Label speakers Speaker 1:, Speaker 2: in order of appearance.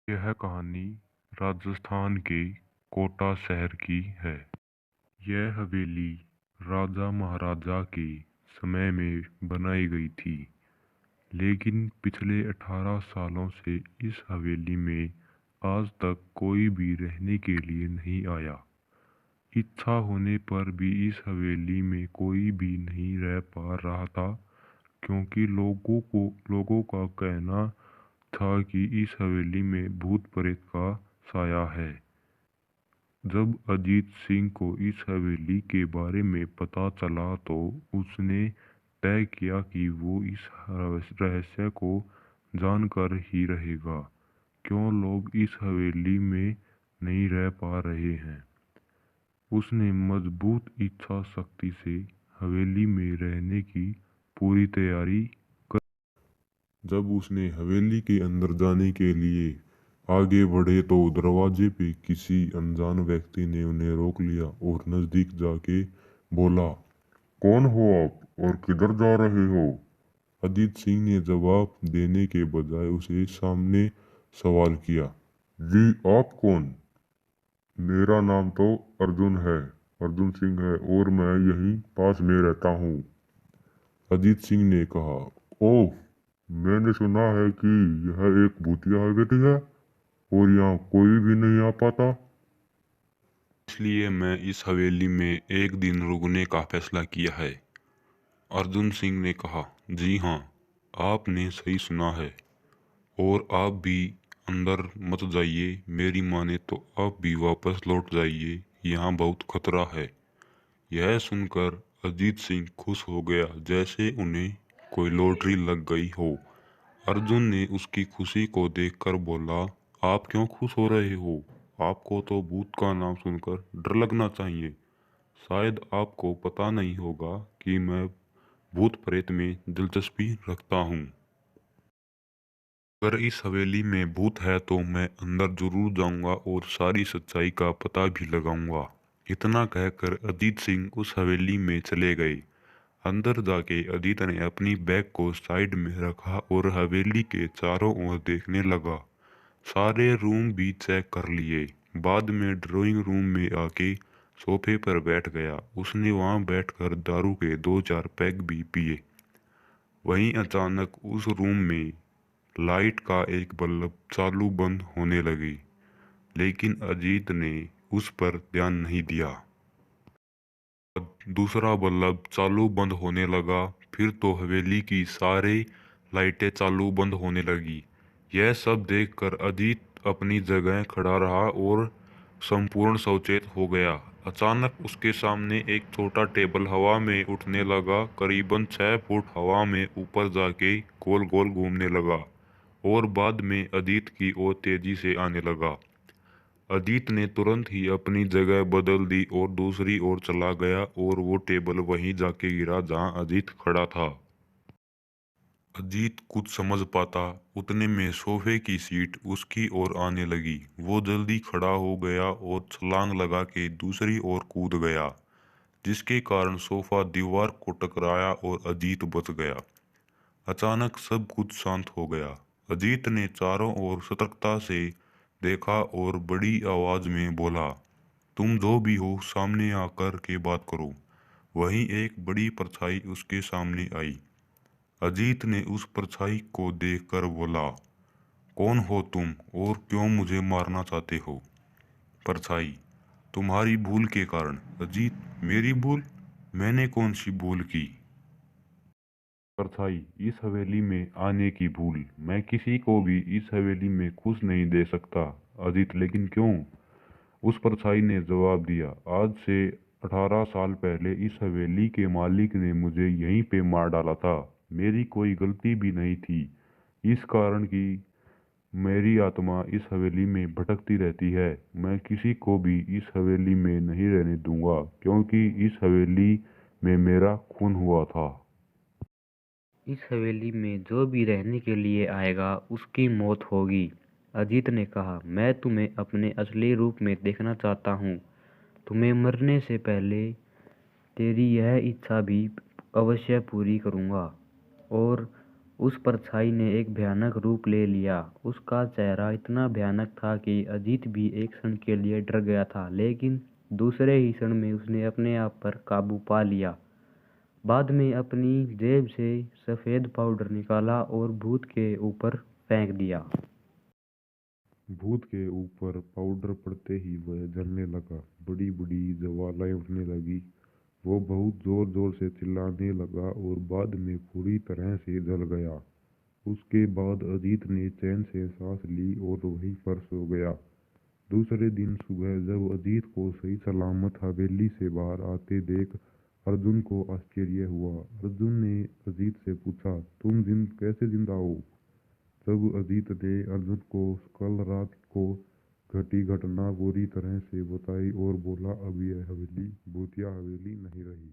Speaker 1: यह कहानी राजस्थान के कोटा शहर की है। यह हवेली राजा महाराजा के समय में बनाई गई थी, लेकिन पिछले 18 सालों से इस हवेली में आज तक कोई भी रहने के लिए नहीं आया। इच्छा होने पर भी इस हवेली में कोई भी नहीं रह पा रहा था, क्योंकि लोगों का कहना था कि इस हवेली में भूत प्रेत का साया है। जब अजीत सिंह को इस हवेली के बारे में पता चला तो उसने तय किया कि वो इस रहस्य को जानकर ही रहेगा, क्यों लोग इस हवेली में नहीं रह पा रहे हैं। उसने मजबूत इच्छा शक्ति से हवेली में रहने की पूरी तैयारी कर। जब उसने हवेली के अंदर जाने के लिए आगे बढ़े तो दरवाजे पे किसी अनजान व्यक्ति ने उन्हें रोक लिया और नजदीक जाके बोला, कौन हो आप और किधर जा रहे हो? अजीत सिंह ने जवाब देने के बजाय उसे सामने सवाल किया, जी आप कौन? मेरा नाम तो अर्जुन सिंह है और मैं यहीं पास में रहता हूँ। अजीत सिंह ने कहा, ओह, मैंने सुना है कि यह एक भूतिया हवेली है और यहाँ कोई भी नहीं आ पाता, इसलिए मैं इस हवेली में एक दिन रुकने का फैसला किया है। अर्जुन सिंह ने कहा, जी हाँ, आपने सही सुना है और आप भी अंदर मत जाइए। मेरी माने तो आप भी वापस लौट जाइए, यहाँ बहुत खतरा है। यह सुनकर अजीत सिंह खुश हो गया, जैसे उन्हें कोई लॉटरी लग गई हो। अर्जुन ने उसकी खुशी को देखकर बोला, आप क्यों खुश हो रहे हो? आपको तो भूत का नाम सुनकर डर लगना चाहिए। शायद आपको पता नहीं होगा कि मैं भूत प्रेत में दिलचस्पी रखता हूँ। अगर इस हवेली में भूत है तो मैं अंदर जरूर जाऊंगा और सारी सच्चाई का पता भी लगाऊंगा। इतना कहकर अजीत सिंह उस हवेली में चले गए। अंदर जाके अजीत ने अपनी बैग को साइड में रखा और हवेली के चारों ओर देखने लगा। सारे रूम भी चेक कर लिए। बाद में ड्राइंग रूम में आके सोफे पर बैठ गया। उसने वहां बैठकर दारू के 2-4 पैग भी पिए। वहीं अचानक उस रूम में लाइट का एक बल्ब चालू बंद होने लगी, लेकिन अजीत ने उस पर ध्यान नहीं दिया। दूसरा बल्ब चालू बंद होने लगा, फिर तो हवेली की सारी लाइटें चालू बंद होने लगी। यह सब देखकर अजीत अपनी जगह खड़ा रहा और संपूर्ण सचेत हो गया। अचानक उसके सामने एक छोटा टेबल हवा में उठने लगा, करीबन 6 फुट हवा में ऊपर जाके गोल गोल घूमने लगा और बाद में अजीत की ओर तेजी से आने लगा। अजीत ने तुरंत ही अपनी जगह बदल दी और दूसरी ओर चला गया और वो टेबल वहीं जाके गिरा जहां अजीत खड़ा था। अजीत कुछ समझ पाता उतने में सोफे की सीट उसकी ओर आने लगी। वो जल्दी खड़ा हो गया और छलांग लगा के दूसरी ओर कूद गया, जिसके कारण सोफा दीवार को टकराया और अजीत बच गया। अचानक सब कुछ शांत हो गया। अजीत ने चारों ओर सतर्कता से देखा और बड़ी आवाज में बोला, तुम जो भी हो सामने आकर के बात करो। वहीं एक बड़ी परछाई उसके सामने आई। अजीत ने उस परछाई को देखकर बोला, कौन हो तुम और क्यों मुझे मारना चाहते हो? परछाई, तुम्हारी भूल के कारण। अजीत, मेरी भूल? मैंने कौन सी भूल की? परछाई, इस हवेली में आने की भूल। मैं किसी को भी इस हवेली में खुश नहीं दे सकता। अजीत, लेकिन क्यों? उस परछाई ने जवाब दिया, आज से 18 साल पहले इस हवेली के मालिक ने मुझे यहीं पे मार डाला था। मेरी कोई गलती भी नहीं थी। इस कारण कि मेरी आत्मा इस हवेली में भटकती रहती है। मैं किसी को भी इस हवेली में नहीं रहने दूंगा, क्योंकि इस हवेली में मेरा खून हुआ था।
Speaker 2: इस हवेली में जो भी रहने के लिए आएगा उसकी मौत होगी। अजीत ने कहा, मैं तुम्हें अपने असली रूप में देखना चाहता हूँ। तुम्हें मरने से पहले तेरी यह इच्छा भी अवश्य पूरी करूँगा। और उस परछाई ने एक भयानक रूप ले लिया। उसका चेहरा इतना भयानक था कि अजीत भी एक क्षण के लिए डर गया था, लेकिन दूसरे ही क्षण में उसने अपने आप पर काबू पा लिया। बाद में अपनी जेब से सफ़ेद पाउडर निकाला और भूत के ऊपर फेंक दिया।
Speaker 1: भूत के ऊपर पाउडर पड़ते ही वह जलने लगा। बड़ी बड़ी ज्वालाएं उठने लगी। वो बहुत जोर जोर से चिल्लाने लगा और बाद में पूरी तरह से जल गया। उसके बाद अजीत ने चैन से सांस ली और वहीं पर सो गया। दूसरे दिन सुबह जब अजीत को सही सलामत हवेली से बाहर आते देख अर्जुन को आश्चर्य हुआ। अर्जुन ने अजीत से पूछा, तुम कैसे जिंदा हो? तब अजीत ने अर्जुन को कल रात को घटी घटना बुरी तरह से बताई और बोला, अब यह हवेली भूतिया हवेली नहीं रही।